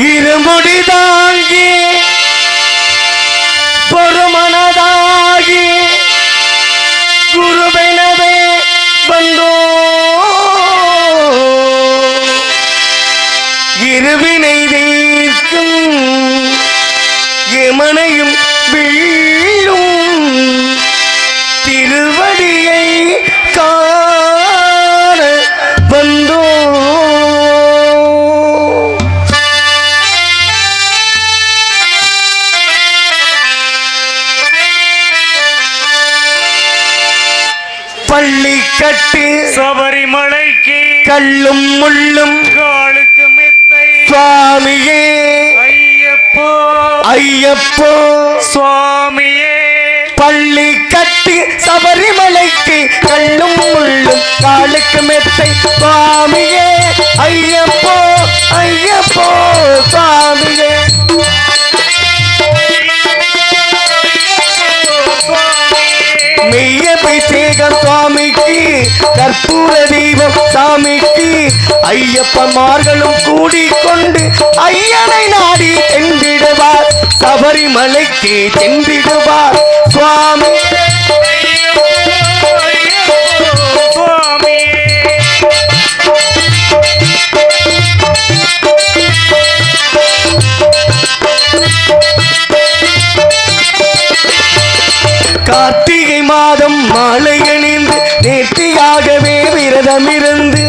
இருமுடி தாங்கி பொறுமனதாகி குருவெனவே வந்தோ இருவினை தீர்க்கும் எமனையும் வீழும் திருவடியை காண வந்தோ பள்ளி கட்டு சபரிமலைக்கு கல்லும் முள்ளும் காலுக்கு மெத்தை சுவாமியே ஐயப்போ ஐயப்போ சுவாமியே பள்ளி கட்டி சபரிமலைக்கு கல்லும் முள்ளும் காலுக்கு மெத்தை சுவாமியே ஐயப்போ ஐயப்போ சுவாமியே மெய்யபிஷேகம் சுவாமிக்கு கற்பூர தீபம் சாமிக்கு ஐயப்பன்மார்களும் கூடிக்கொண்டு ஐயனை நாடி சென்றிடுவார் சபரிமலைக்கு சென்றிடுவார் சுவாமி கார்த்திகை மாதம் மாலை அணிந்து நேர்த்தியாகவே விரதமிருந்து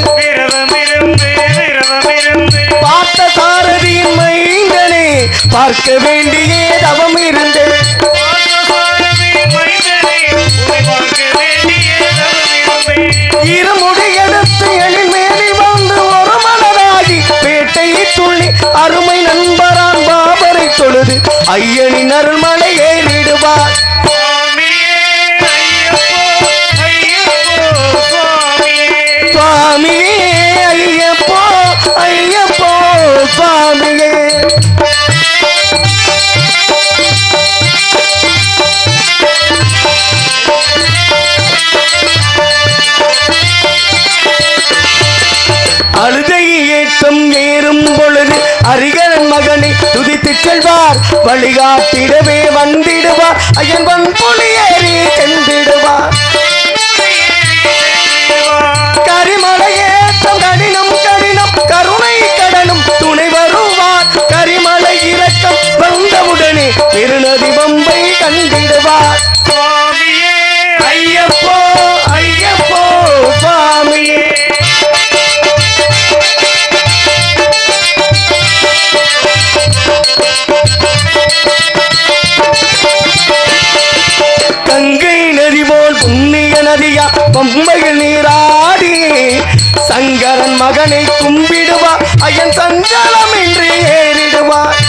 பார்த்த சாரதியின் மைந்தனே பார்க்க வேண்டிய தவம் இருந்து இருமுடி எடுத்து எழில்மேலி வந்து ஒரு மனதாகி பேட்டையை துள்ளி அருமை நண்பரான் பாபரை தொழுது ஐயனின் அருள்மலை ஏறிடுவார் சுவாமியே ஐயப்போ ஐயப்போ சுவாமியே அழுதை ஏற்றம் ஏறும் பொழுது அரிகரன் மகனை துதித்து செல்வார் வழிகாட்டிடவே வந்திடுவார் ஐயன் பொலி ஏறி சென்றிடுவார் கரிமலையேற்றம் கடினம் கடினம் கருணை கடனும் துணை வருவார் கரிமலை இறக்கம் வந்தவுடனே பெருநதி பம்பை கண்டிடுவார் சுவாமியே ஐயப்போ ஐயப்போ சுவாமியே கங்கை நதி போல் புண்ணிய நதியா பம்பையில் நீராடி சங்கரன் மகனை கும்பிடுவார் ஐயன் சஞ்சலமின்றி ஏறிடுவார்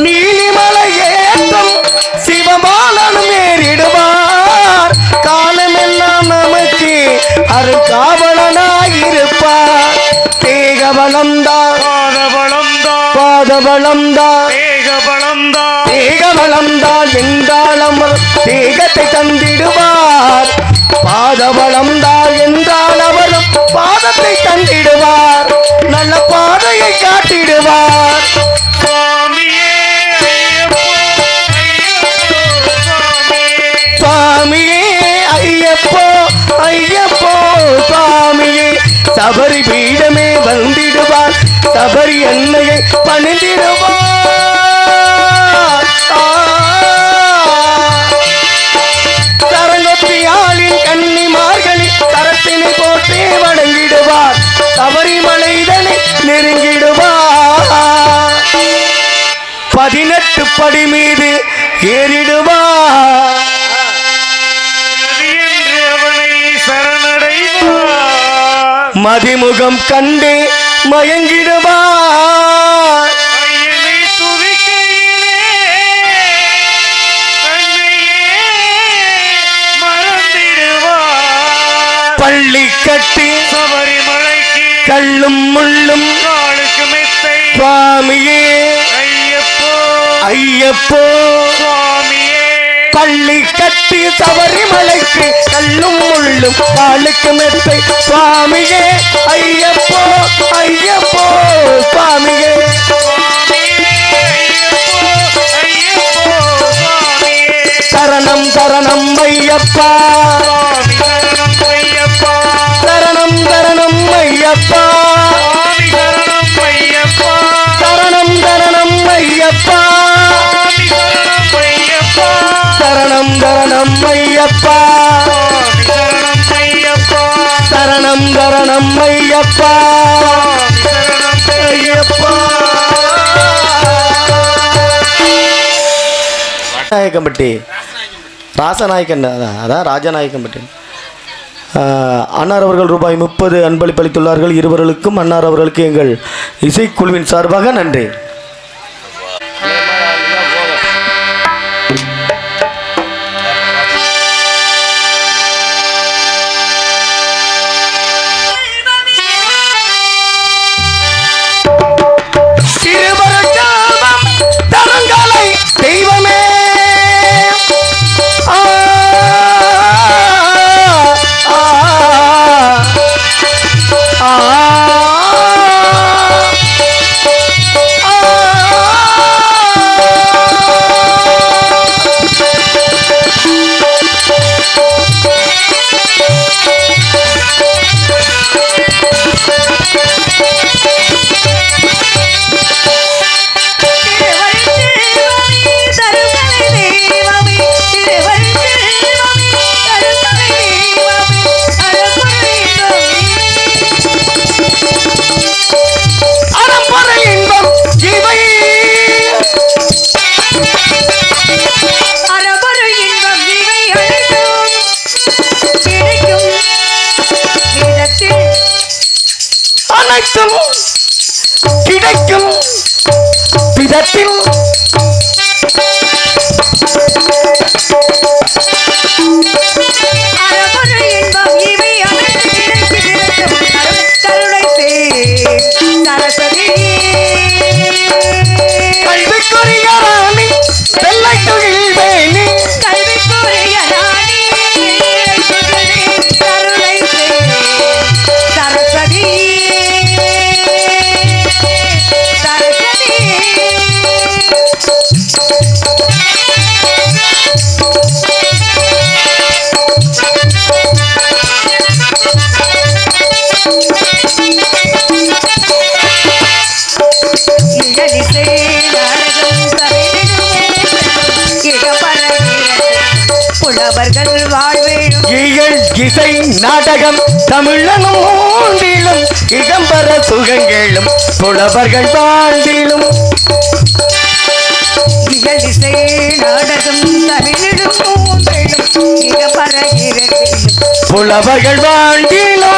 நீலிமலை ஏற்றம் சிவபாலனும் ஏறிடுவார் காலமெல்லாம் நமக்கு அருகாவலனாயிருப்பார் தேகபலம்தான் பாதபலம்தான் தேகபலம்தான் என்றால் அமர் தேகத்தை தந்திடுவார் பாதபலம்தான் என்றால் அவரும் பாதத்தை தந்திடுவார் நல்ல பாதையை காட்டிடுவார் சுவாமியே ஐயப்போ ஐயப்போ சுவாமியே சபரி பீடமே வந்திடுவார் சபரி அன்னையை பணிந்திடுவார் சரங்கொத்தியாளின் கன்னிமார்களில் கரத்தினை போட்டே வணங்கிடுவார் சபரிமலைதனை நெருங்கிடுவார் 18 படி மீது ஏறிடுவார் மதிமுகம் கண்டே மயங்கிடுவார் பள்ளி கட்டி சபரிமலைக்கு கல்லும் முள்ளும் காலுக்கு மெத்தை சுவாமியே ஐயப்போ ஐயப்போ சுவாமியே பள்ளி கட்டி சபரிமலைக்கு கல்லும் முள்ளும் காலுக்கு மெத்தை சுவாமியே ஐயப்போ ஐயப்போ சரணம் ஐயப்பா சுவாமி சரணம் ஐயப்பா சரணம் சரணம் ஐயப்பா சுவாமி சரணம் ஐயப்பா சரணம் சரணம் ஐயப்பா சுவாமி சரணம் ஐயப்பா சரணம் சரணம் ஐயப்பா சுவாமி சரணம் ஐயப்பா நாயக்கம்பட்டி ராசநாயக்கன் அதான் ராஜநாயக்கம்பட்டி அன்னார் அவர்கள் ரூபாய் 30 அன்பளிப்பளித்துள்ளார்கள். இருவர்களுக்கும் அன்னார் அவர்களுக்கு எங்கள் இசைக்குழுவின் சார்பாக நன்றி. தெய்வமே அனைத்தும் கிடைக்கும் விதத்தில் கல்விக்குரிய ராணி வெள்ளை துகில் வேணி இசை நாடகம் தமிழனும் மூன்றிலும் இகம்பர சுகங்களும் புலவர்கள் வாழ்ந்திலும் இசை நாடகம் தமிழிலும் மூன்றிலும் இகம்பர புலவர்கள் வாழ்ந்திலும்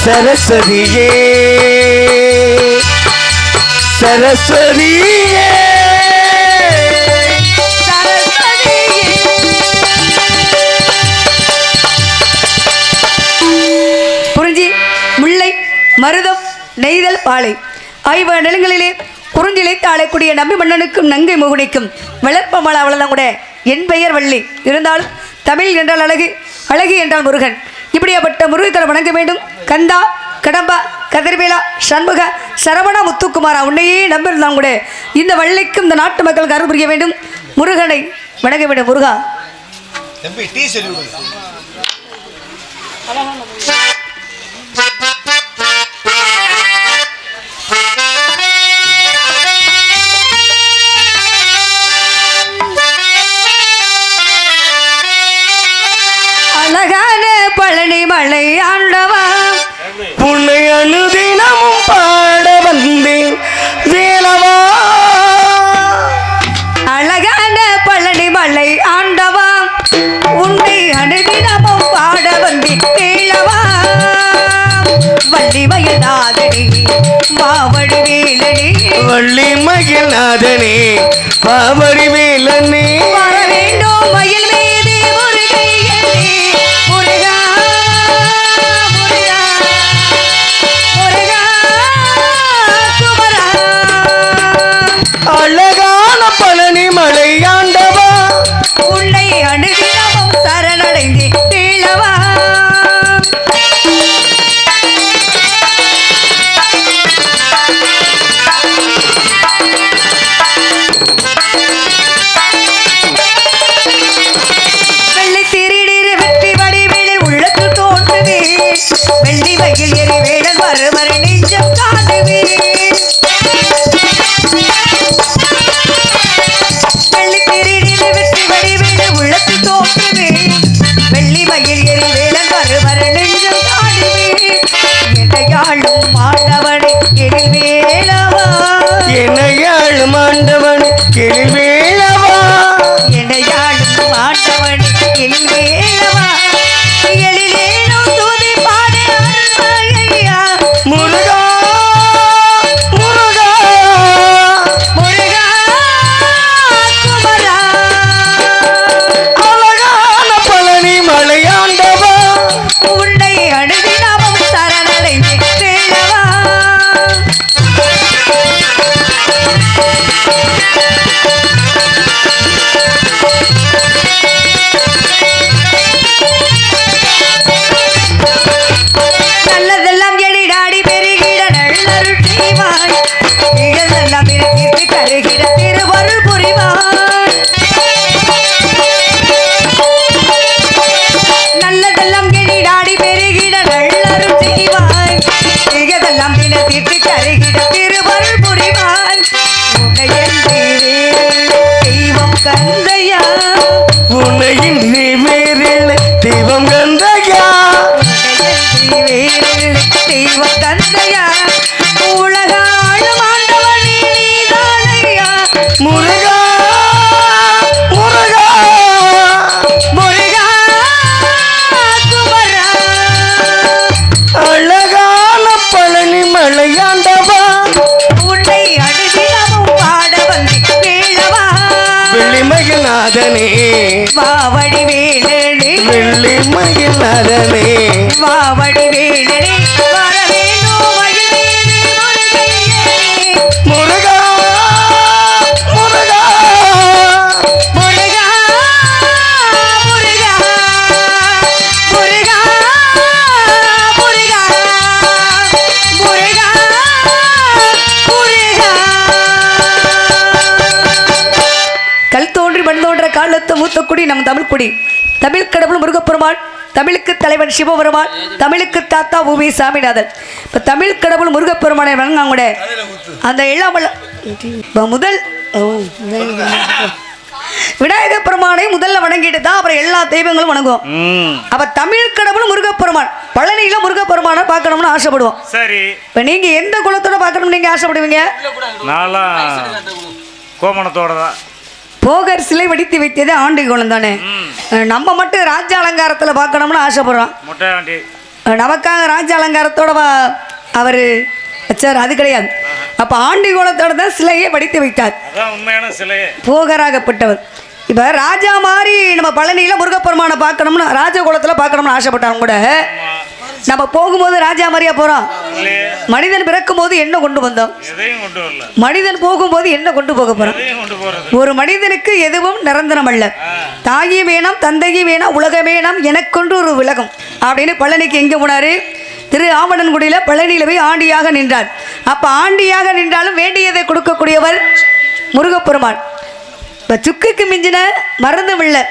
சரஸ்வதியே சரஸ்வதியே குறிஞ்சி, முல்லை, மருதம், நெய்தல், பாலை ஆகிய நிலங்களிலே குறிஞ்சிலைத்து ஆளக்கூடிய நம்பி மன்னனுக்கும் நங்கை முகுனிக்கும் வளர்ப்பமள அவ்வளவுதான் கூட என் பெயர் வள்ளி. இருந்தாலும் தமிழ் என்றால் அழகு, அழகு என்றால் முருகன். இப்படியாப்பட்ட முருகத்தலை வணங்க வேண்டும். கந்தா, கடம்பா, கதிர்வேலா, சண்முக, சரவணா, முத்துக்குமாரா உன்னையே நம்பியிருந்தான் கூட இந்த வள்ளிக்கும் இந்த நாட்டு மக்களுக்கு அருள் புரிய வேண்டும். முருகனை வணங்க வேண்டும். முருகா அழகான பழனி மலை ஆண்டவா புன்னை அழுதே வள்ளிமயில் நாதனே மாவடி வேலனே வள்ளி மயில் நாதனே பாவரி வேலனே வர வேண்டும் மயில் மீது முருகையனே முருகா முருகா முருகா குமரா அழகான பழனி மலை ஆண்டவா உன்னை அணுகினமும் சரணடைந்தே வீழவா வெள்ளி திருநீர் வெற்றி வடிவேலில் உள்ளத்து தோன்றுவே வெள்ளி வகையில் எரி வேடல் வருவர் நெஞ்சம் காணுவே வெள்ளி திருநீர் வெற்றி வடிவேலில் உள்ளத்து தோன்றுவே வெள்ளி வகையில் எரி வேடல் வருவர் நெஞ்சம் காணுவே எதையாளும் மாண்டவனை எழில் வேலவா என்னையாளும் ஆண்டவன் கிளி வேலவா எனையாளும் ஆண்டவன் எழில் வேலவா எழிலேனும் துதி பாட அருள்வாயா முருகா முருகா முருகா குமரா அழகான பழனி மலை ஆண்டவா உன்னை அணுகி நாமம் சரணடைந்தே வேலவா நல்லதெல்லாம் எழிடாடி பெருகிட நல்லருள் செய்வாய் இழந்தெல்லாம் தீர்த்து கருகிட திருவருள் புரிவாய் நல்லதெல்லாம் எழிடாடி பெருகிட நல்லருள் செய்வாய் இழந்தெல்லாம் தீர்த்து கருகிட திருவருள் புரிவாய் உன்னையன்றி தெய்வம் கந்தையா உன்னையின் வேறில் தெய்வம் கந்தையா தெய்வம் தந்தையா உலகாளும் ஆண்டவனே நீதானையா முருகா முருகா முருகா குமரா அழகான பழனி மலை ஆண்டவா உன்னை அணுகினமும் பாட வந்து வேளவா வெள்ளி மயில் நாதனே வாவடி வேலனே வெள்ளி மயில் நாதனே வாவடி வேலனே வர வேண்டும் மயில் மீது முருகையனே முருகா முருகா முருகா முருகா முருகா முருகா முருகா முருகா கல் தோன்றி மண் தோன்ற காலத்து மூத்தக்குடி நம் தமிழ் குடி தமிழ் கடவுள் முருகப்பெருமாள் தமிழுக்கு தலைவன் சிவபெருமான் தமிழுக்கு தாத்தா பூமி சாமிநாதன் இப்போ தமிழ் கடவுள் முருகப்பெருமானை வணங்க கூட அந்த இல்லாமல் முதல் விநாயகர் பெருமானை முதல்ல வணங்கிட்டு தான் அப்புறம் எல்லா தெய்வங்களும் வணங்குவோம் அப்ப தமிழ் கடவுள் முருகப்பெருமான் பழனியில முருகப்பெருமானை பார்க்கணும்னு ஆசைப்படுவோம் சரி இப்ப நீங்க எந்த குலத்தோட பார்க்கணும்னு நீங்க ஆசைப்படுவீங்க நான்லாம் கோமணத்தோட தான் போகர் சிலை வடித்து வைத்தது ஆண்டி குலம் தானே நம்ம மட்டும் ராஜ அலங்காரத்துல பார்க்கணும்னு ஆசைப்படுறோம் முட்டை ஆண்டி நமக்காக ராஜ அலங்காரத்தோட அவர் வச்சார் அது கிடையாது அப்ப ஆண்டி கோலத்தோட தான் சிலையை வடித்து வைத்தார் அதான் உண்மையான சிலையே போகராகப்பட்டவர் இப்ப ராஜா மாதிரி நம்ம பழனியில முருகப்பெருமானை பார்க்கணும்னு ராஜ குலத்துல பார்க்கணும்னு ஆசைப்பட்டாலும் கூட நம்ம போகும்போது ராஜா மாதிரியா போறோம் இல்லையே மனிதன் பிறக்கும் போது என்ன கொண்டு வந்தோம் எதையும் கொண்டு வரல மனிதன் போகும்போது என்ன கொண்டு போக போறோம் எதையும் கொண்டு போறது ஒரு மனிதனுக்கு எதுவும் நிரந்தரம் அல்ல தாயும் வேணாம் தந்தையும் வேணாம் உலகம் வேணாம் எனக்கொன்று ஒரு உலகம் அப்படின்னு பழனிக்கு எங்க போனாரு திரு ஆவணன்குடியில பழனியில போய் ஆண்டியாக நின்றார் அப்ப ஆண்டியாக நின்றாலும் வேண்டியதை கொடுக்கக்கூடியவர் முருகப்பெருமான் இப்ப சுக்குக்கு மிஞ்சின மருந்தும் இல்லை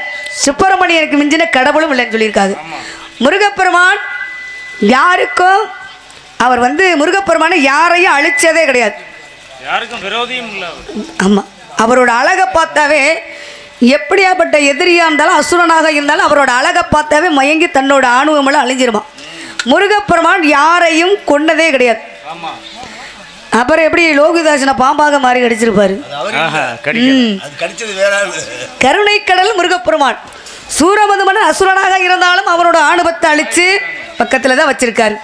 சுப்பிரமணியனுக்கு மிஞ்சின கடவுளும் இல்லைன்னு சொல்லியிருக்காங்க முருகப்பெருமான் யாருக்கும் அவர் முருகப்பெருமானை யாரையும் அழிச்சதே கிடையாது யாருக்கும் விரோதியும் இல்லை ஆமாம் அவரோட அழகை பார்த்தாவே எப்படியாப்பட்ட எதிரியாக இருந்தாலும் அசுரனாக இருந்தாலும் அவரோட அழகை பார்த்தாவே மயங்கி தன்னோட ஆணுவமெல்லாம் அழிஞ்சிருவான் முருகப்பெருமான் யாரையும் கொன்னதே கிடையாது ஆமாம் அப்புறம் எப்படி லோகிதாசனை பாம்பாக மாறி கடிச்சிருப்பாரு கருணை கடல் முருகப்பெருமான் சூரமதுமன் அசுரனாக இருந்தாலும் அவரோட ஆணுபத்தை அழிச்சு பக்கத்தில் தான் வச்சிருக்காரு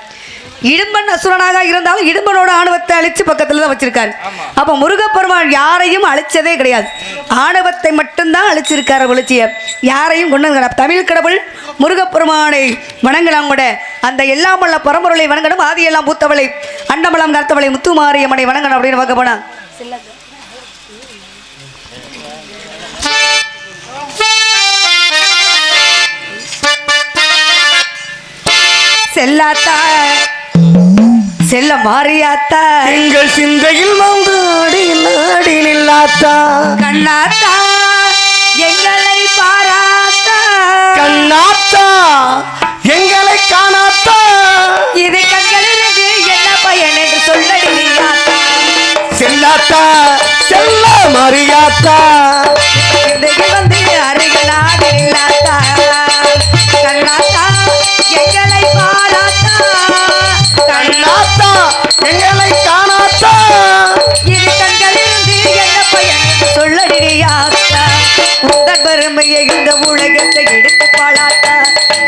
இடும்பன் அசுரனாக இருந்தாலும் இடும்பனோட ஆணவத்தை அழிச்சு பக்கத்துல தான் வச்சிருக்காரு. ஆமா. அப்ப முருகப்பெருமான் யாரையும் அழிச்சதே கிடையாது, ஆணவத்தை மட்டும்தான் அழிச்சிருக்காரு ஒழிச்சிய, யாரையும் கொண்டு வந்து தமிழ் கடவுள் முருகப்பெருமானை வணங்கலாம் கூட. அந்த எல்லாம் வல்ல பரம்பொருளை வணங்கணும், ஆதியெல்லாம் பூத்தவளை அண்டமலம் கர்த்தவளை முத்துமாரியம்மனை வணங்கணும் அப்படின்னு பார்க்க போனா செல்லாத்தா செல்ல மாறியாத்தா எங்கள் சிந்தையில் வந்து ஆடி நாடி நில்லாத்தா கண்ணாத்தா எங்களை பாராத்தா கண்ணாத்தா எங்களை காணாத்தா இது கண்களிலிருந்து என்ன பயன் என்று சொல்லடி நீயாத்தா செல்லாத்தா செல்ல மறியாத்தா இன்றைக்கு வந்து அருகலாக இல்லாத்தா கண்ணாத்தா எங்களை பாராத்தா கண்ணாத்தா எங்களை காணாத்தா இது கண்களிலிருந்து என்ன பயன் என்று சொல்லடி நீயாத்தா உங்கள் பெருமையை இந்த உலகத்தை எடுத்து பாழாத்தா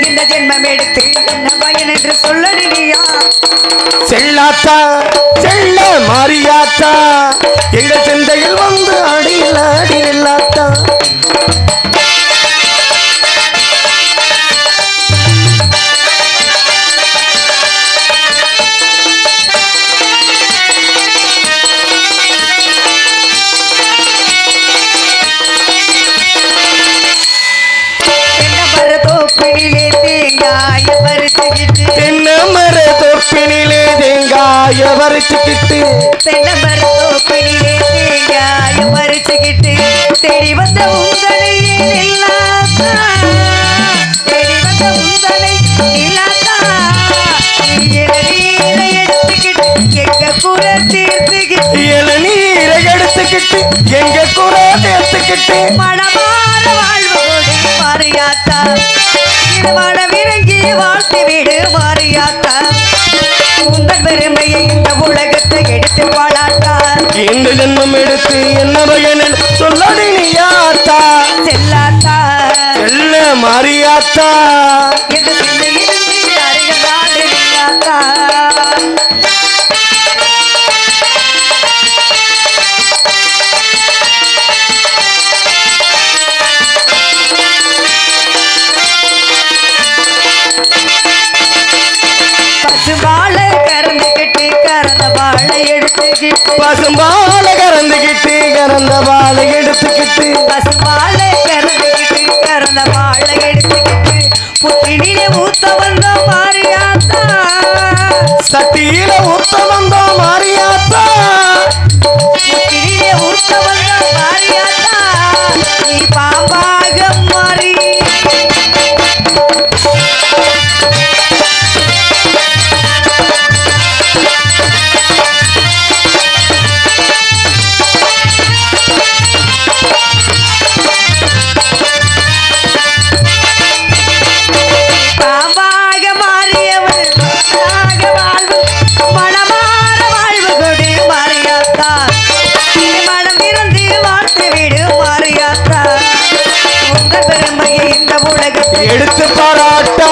இந்த ஜென்மம் எடுத்து என்ன பயன் என்று சொல்லடி நீயா செல்லாத்தா செல்ல மாறியாத்தா எங்க சிந்தையில் வந்து ஆடி நாடி நில்லாத்தா தென்னை மர தொப்பினிலே தேங்காய வரைச்சுக்கிட்டு தேடி வந்த உங்களை இல்லாத்தா தேடி வந்த உங்களை இல்லாத்தா நீரை எடுத்துக்கிட்டு எங்க கூட தீர்த்துக்கிட்டு இளநீரை எடுத்துக்கிட்டு எங்க குறை தேர்த்துக்கிட்டு மனமாற வாழ்வோடு மாறியாத்தா மனமிறங்கி வாழ்த்து வீடு மாறியாத்தா உங்கள் பெருமையை இந்த உலகத்தை எடுத்து வாழாத்தா இந்த ஜென்மம் எடுத்து என்ன பயனில் சொல்லடி நீயாத்தா செல்லாத்தா செல்ல மாறியாத்தா என்று சொல்லியிருந்து அருகலாடு நீயாத்தா பசுபாலை கறந்துக்கிட்டு கறந்த வாழை எடுத்துக்கிட்டு பசும்பால கறந்துக்கிட்டு கறந்த வாழை எடுத்துக்கிட்டு பசுபாலை கறந்துக்கிட்டு கறந்த வாழை எடுத்துக்கிட்டு புத்தினிலே ஊத்த வந்த மாறியாத்தா சட்டியில ஊத்த வந்த மாறியாத்தா புத்தினிலே ஊத்த வந்த மாறியாத்தா நீ பாம்பாக மாறி பாம்பாக மாறியவள் மனமாக வாழ்வு மனமாற வாழ்வு கொடு மாறியாத்தா நீ மனம் இறந்து வாழ்த்து விடு மாறியாத்தா உங்கள் பெருமையை இந்த உலகத்தை எடுத்து பாராட்டா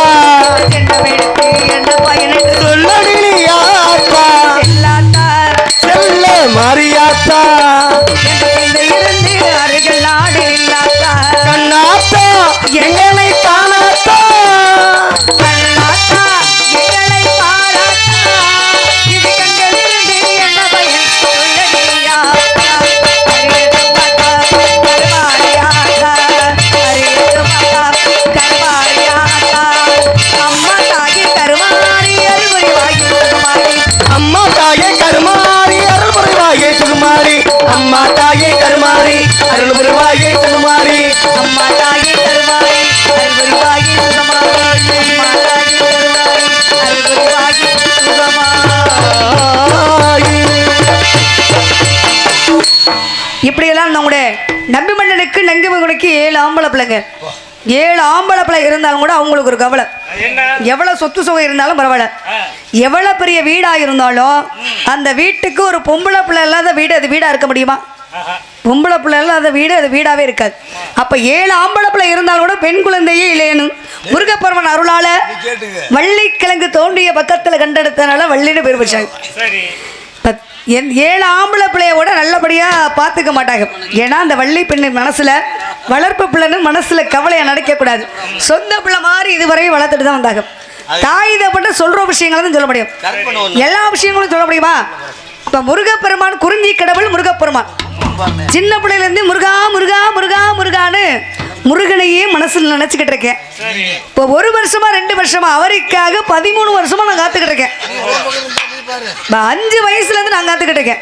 ஜென்மம் எடுத்து என்ன பயன் என்று சொல்லடி நீயாத்தா சொல்லாத்தா செல்ல மாறியாத்தா என்று இருந்து அருகில் நாடு இல்லாத்தா கண்ணாத்தா எங்களை காணாத்தா கண்ணாத்தா எங்களை பாராத்தா இது கண்களிலிருந்து என்ன பயன் சொல்லடியாத்தா அரியது மாதா கருமாரியாத்தா அரியது மாதா கருமாரியாத்தா அம்மா தாகி கருமாரி அருள்புரிவாகி சுகுமாரி அம்மா தாயே கருமாரி அருள் புரிவாயே சுகுமாரி அம்மா தாயே கருமாரி அருள் புரிவாயே சுகுமாரி அம்மா தாகி கருமாரி அருள்புரிவாகி சுகுமாரி அம்மா தாகி கருமாரி அருள்புரிவாகி சுகுமாரி. இப்படியெல்லாம் நம்முடைய நம்பி மன்னனுக்கு நங்கை மகனுக்கு 7 ஆம்பளை பிள்ளைங்க, 7 ஆம்பளை பிள்ளை இருந்தாலும் கூட அவங்களுக்கு ஒரு கவலை. என்ன எவ்வளவு சொத்து சுகம் இருந்தாலும் பரவாயில்ல, ஆ, எவ்வளவு பெரிய வீடா இருந்தாலும் அந்த வீட்டுக்கு ஒரு பொம்பளை பிள்ளை இல்லாத வீடு அது வீடா இருக்க முடியுமா? ஆஹா. பொம்பளை பிள்ளை இல்லாத வீடு அது வீடாவே இருக்காது. அப்ப 7 ஆம்பளை பிள்ளை இருந்தாலும் கூட பெண் குழந்தையே இல்லையேன்னு முருகப்பெருமான் அருளால வள்ளிக்கிழங்கு தோண்டிய பக்கத்துல கண்டெடுத்தனால வள்ளின்னு பேர் வச்சாங்க. சரி. 7 ஆம்பளை பிள்ளையோட நல்லபடியா பாத்துக்க மாட்டாங்க. ஏன்னா அந்த வள்ளி பெண்ணு மனசுல வளர்ப்பு பிள்ளைன்னு மனசுல கவலையை நடக்க கூடாது. சொந்த பிள்ளை மாதிரி இதுவரையும் வளர்த்துட்டு தான் வந்தாங்க. தாய் தப்பட்ட சொல்ற விஷயங்களை தான் சொல்ல முடியும். எல்லா விஷயங்களும் சொல்ல முடியுமா? இப்ப முருகப்பெருமான் குறிஞ்சி கடவுள் முருகப்பெருமான் சின்ன பிள்ளையில இருந்து முருகா முருகா முருகா முருகான்னு முருகனையே மனசுல நினைச்சுக்கிட்டு இருக்கேன். இப்போ 1 வருஷமா 2 வருஷமா அவருக்காக 13 வருஷமா நான் காத்துக்கிட்டு இருக்கேன். 5 வயசுல இருந்து நான் காத்துக்கிட்டு இருக்கேன்.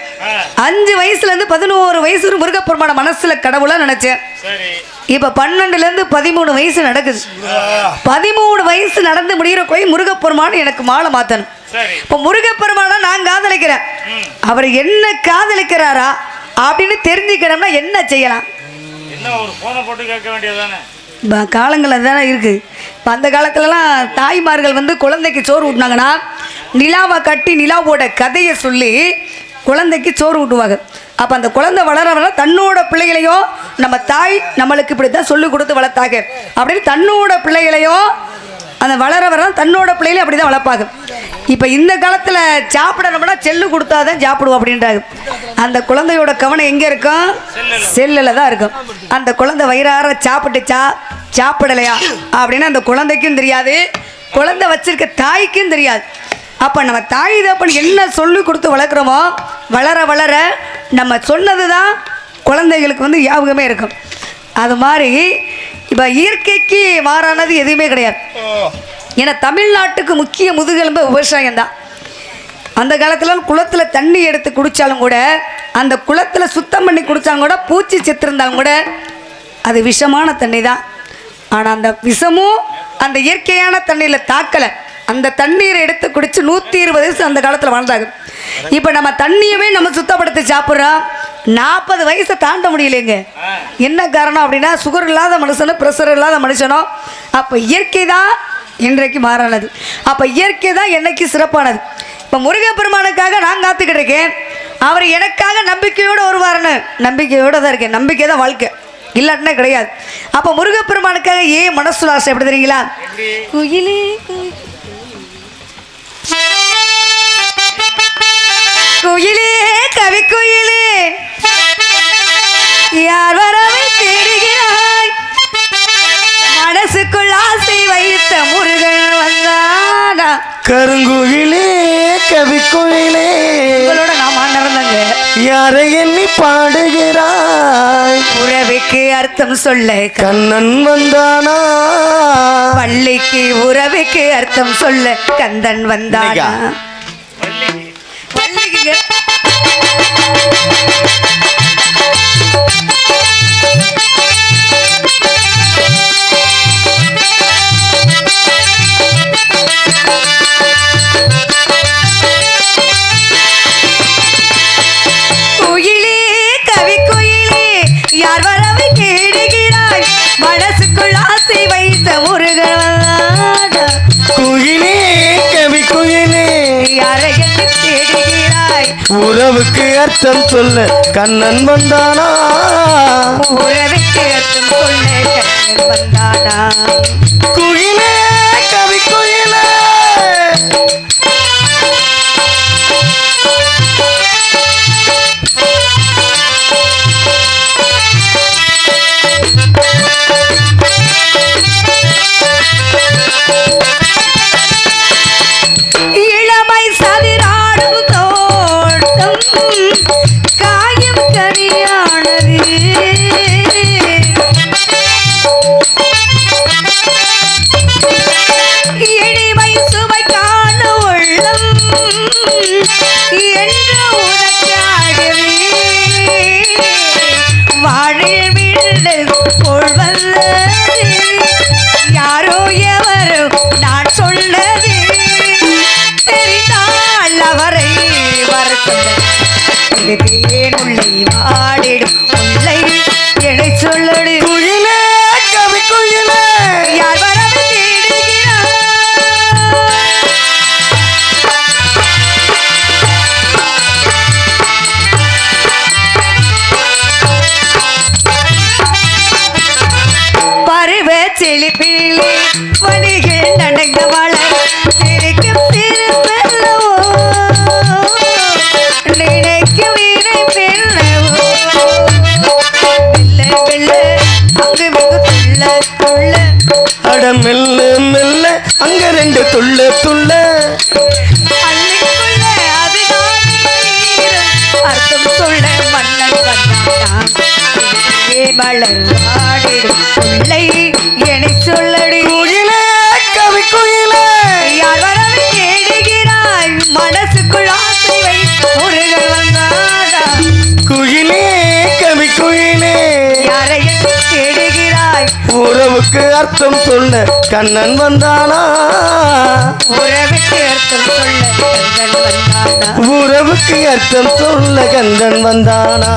5 வயசுல இருந்து 11 வயசு முருகப்பெருமான மனசுல கடவுளா நினைச்சேன். இப்ப 12ல இருந்து 13 வயசு நடக்குது. 13 வயசு நடந்து முடிகிற போய் முருகப்பெருமான் எனக்கு மாலை மாத்தணும். இப்ப முருகப்பெருமானா நான் காதலிக்கிறேன். அவர் என்ன காதலிக்கிறாரா அப்படின்னு தெரிஞ்சுக்கணும்னா என்ன செய்யலாம்? என்ன ஒரு போனை போட்டு கேட்க வேண்டியதானே? காலங்கள் தானே இருக்கு. இப்போ அந்த காலத்துலலாம் தாய்மார்கள் வந்து குழந்தைக்கு சோறு ஊட்டினாங்கன்னா நிலாவை கட்டி நிலாவோட கதையை சொல்லி குழந்தைக்கு சோறு ஊட்டுவாங்க. அப்போ அந்த குழந்தை வளர தன்னோட பிள்ளைகளையும் நம்ம தாய் நம்மளுக்கு இப்படி தான் சொல்லி கொடுத்து வளர்த்தாங்க அப்படின்னு தன்னோட பிள்ளைகளையும் அந்த வளர தன்னோட பிள்ளைகளையும் அப்படி தான் வளர்ப்பாங்க. இப்போ இந்த காலத்தில் சாப்பிடணும்னா செல்லு கொடுத்தா தான் சாப்பிடுவோம் அப்படின்றாங்க. அந்த குழந்தையோட கவனம் எங்கே இருக்கும்? செல்லில் தான் இருக்கும். அந்த குழந்தை வயிறார சாப்பிட்டுச்சா சாப்பிடலையா அப்படின்னு அந்த குழந்தைக்கும் தெரியாது, குழந்தை வச்சிருக்க தாய்க்கும் தெரியாது. அப்போ நம்ம தாய் தப்பன் என்ன சொல்லி கொடுத்து வளர்க்குறோமோ வளர வளர நம்ம சொன்னது தான் குழந்தைகளுக்கு வந்து ஞாபகமே இருக்கும். அது மாதிரி இப்போ இயற்கைக்கு மாறானது எதுவுமே கிடையாது. ஏன்னா தமிழ்நாட்டுக்கு முக்கிய முதுகெலும்பு விவசாயம் தான். அந்த காலத்தில் குளத்தில் தண்ணி எடுத்து குடித்தாலும் கூட அந்த குளத்தில் சுத்தம் பண்ணி குடித்தாலும் கூட பூச்சி செத்துருந்தாலும் கூட அது விஷமான தண்ணி தான். ஆனால் அந்த விஷமும் அந்த இயற்கையான தண்ணியில் தாக்கலை. அந்த தண்ணீரை எடுத்து குடித்து 120 வயசு அந்த காலத்தில் வாழ்ந்தாங்க. இப்போ நம்ம தண்ணியவே நம்ம சுத்தப்படுத்தி சாப்பிட்றோம். 40 வயசை தாண்ட முடியலைங்க. என்ன காரணம் அப்படின்னா சுகர் இல்லாத மனுஷனும் ப்ரெஷர் இல்லாத மனுஷனும். அப்போ இயற்கை தான் இன்றைக்கு மாறானது. அப்போ இயற்கை தான் என்னைக்கு சிறப்பானது. இப்போ முருகப்பெருமானுக்காக நான் காத்துக்கிட்டு இருக்கேன். அவர் எனக்காக நம்பிக்கையோடு வருவார்னு நம்பிக்கையோடு தான் இருக்கேன். நம்பிக்கை தான் வாழ்க்கை, இல்லாட்டினா கிடையாது. அப்போ முருகப்பெருமானுக்காக ஏன் மனசுல ஆசை எப்படி தெரியுங்களா? குயிலே குயிலே கவி குயிலே யார் வரவை தேடுகிறாய், மனசுக்குள் ஆசை வைத்த முருகன் வந்தானா. கருங்குயிலே கவி குயிலே உங்களோட நாம நடந்தாங்க. யாரை எண்ணி பாடுகிறாய், உறவுக்கு அர்த்தம் சொல்ல கண்ணன் வந்தானா. வள்ளிக்கு உறவுக்கு அர்த்தம் சொல்ல கந்தன் வந்தானா. வள்ளிக்கு குயிலே கவி குயிலே யார் வரவை தேடுகிறாய், மனசுக்குள் ஆசை வைத்த முருகன். குயிலே கவி குயிலே யாரை எண்ணி தேடுகிறாய், உறவுக்கு அர்த்தம் சொல்ல கண்ணன் வந்தானா. உறவுக்கு அர்த்தம் சொல்ல கண்ணன் வந்தானா. குயிலே கவி குயிலே இளமை சதிராடும் தோட்டம் காயும் கனியானது. இனிமை சுவை காண உள்ளம் என்று உனக்காகவே வாழில் வீழ்ந்தல் போல் வந்தது. யாரோ எவரோ நான் சொன்னது தெரிந்தால் அவரை வரக்கொண்ட தேனுள்ளை வாடிடும் உள்ளை எடை சொல்லடு. குயிலே கவி குயிலே யார் வரவை தேடுகிறார், பருவ செழிப்பிலே சின்னவாள சிரிக்கும் சிறுவல்லவோ நினைக்கும் நீரை பெல்லவோ மெல்ல மெல்ல அங்கு மிகு துள்ள துள்ள அட மெல்ல மெல்ல அங்க ரெண்டு துள்ள துள்ள அள்ளிக்குள்ள அதுதான் ஈரம் அர்த்தம் சொல்ல மன்னன் வந்தான் மலர் வாடிடும் பிள்ளை என்னை சொல்லடி குயிலே கவி குயிலே யார் வரவை தேடுகிறாய் மனசுக்குள் ஆசை வை முருகன் வந்தாடா குயிலே கவி குயிலே யாரை தேடுகிறாய் உறவுக்கு அர்த்தம் சொல்ல கண்ணன் வந்தானா உறவுக்கு அர்த்தம் சொல்ல கந்தன் வந்தானா உறவுக்கு அர்த்தம் சொல்ல கந்தன் வந்தானா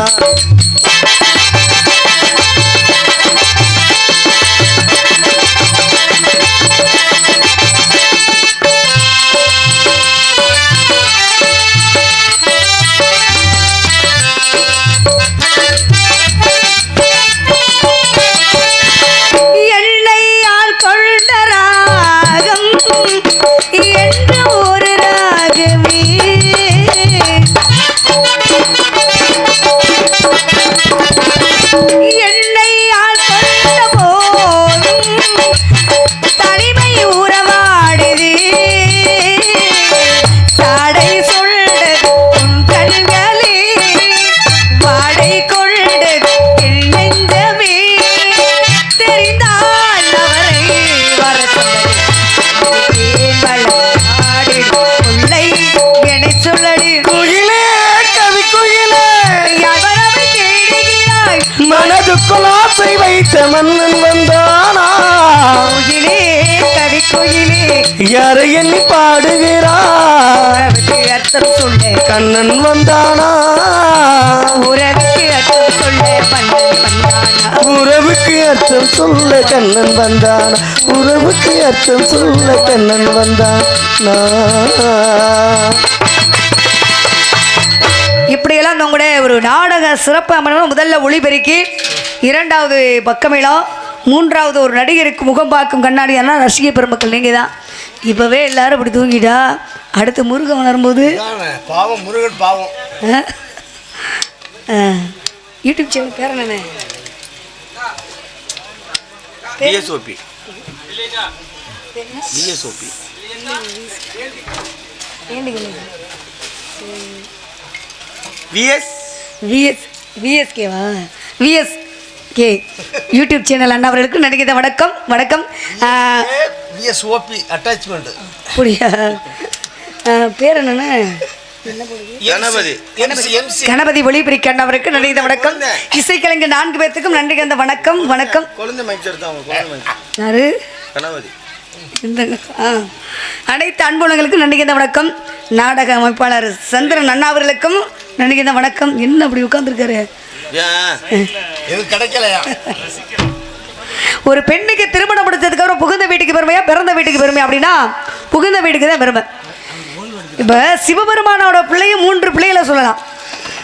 எல்லையால் கொண்ட ராகம் என்று ஒரு ராகமே எல்லையால் கொண்ட போதும் தனிமை உறவாடுதே சாடை சொல்றது உன் கண்களே வாடை கொண்டது என் நெஞ்சமே தெரிந்தால் அவரை வர சொல்லடி உள்ளை என்னை சொல்லடி குயிலே கவி குயிலே எவரவை தேடுகிறாய் மனதுக்குள் ஆசை வைத்த மன்னன் வந்தானா குயிலே கவி குயிலே யாரை எண்ணி பாடுகிறார் உறவுக்கு அர்த்தம் சொல்ல கண்ணன் வந்தானா உறவுக்கு அர்த்தம் சொல்ல மன்னன் வந்தானா உறவுக்கு அர்த்தம் சொல்ல கண்ணன் வந்தானா உறவுக்கு அர்த்தம் சொல்ல கண்ணன் வந்தானா இப்படியெல்லாம் நம்முடைய ஒரு நாடக சிறப்பு அமர்வு முதல்ல ஒளிபெருக்கி இரண்டாவது பக்கமேளா மூன்றாவது ஒரு நடிகருக்கு முகம் பார்க்கும் கண்ணாடியானா ரசிக பெருமக்கள் நீங்கள் தான் இப்போவே எல்லாரும் இப்படி தூங்கிட்டா அடுத்து முருகன் வரும்போது பாவம் முருகன் பாவம் யூடியூப் சேனல் பேர் என்னண்ணே பிஎஸ்ஓபி பிஎஸ்ஓபி விஎஸ் விஎஸ்கேவா விஎஸ்கே யூடியூப் சேனல் அண்ணா அவர்களுக்கு நடிகை வணக்கம் வணக்கம் விஎஸ்ஓபி அட்டாச்மெண்ட் புரியா பேர் என்னண்ணே கணபதி கணபதி ஒளிபிரிக்க அண்ணாவருக்கு நன்றி வணக்கம் இசைக்கலைஞர் 4 பேர்த்துக்கும் நன்றி அந்த வணக்கம் வணக்கம் குழந்தை மைச்சர் தான் அவங்க குழந்தை மைச்சர் யாரு கணபதி இந்த அனைத்து அன்புணங்களுக்கும் நன்றி அந்த வணக்கம் நாடக அமைப்பாளர் சந்திரன் அண்ணா அவர்களுக்கும் நன்றி அந்த வணக்கம் என்ன அப்படி உட்கார்ந்துருக்காரு கிடைக்கலையா ஒரு பெண்ணுக்கு திருமணம் முடிச்சதுக்கு அப்புறம் புகுந்த வீட்டுக்கு பெருமையா பிறந்த வீட்டுக்கு பெருமையா அப்படின்னா புகுந்த வீட்டுக்கு தான் பெருமை இப்போ சிவபெருமானோட பிள்ளையும் 3 பிள்ளைகளை சொல்லலாம்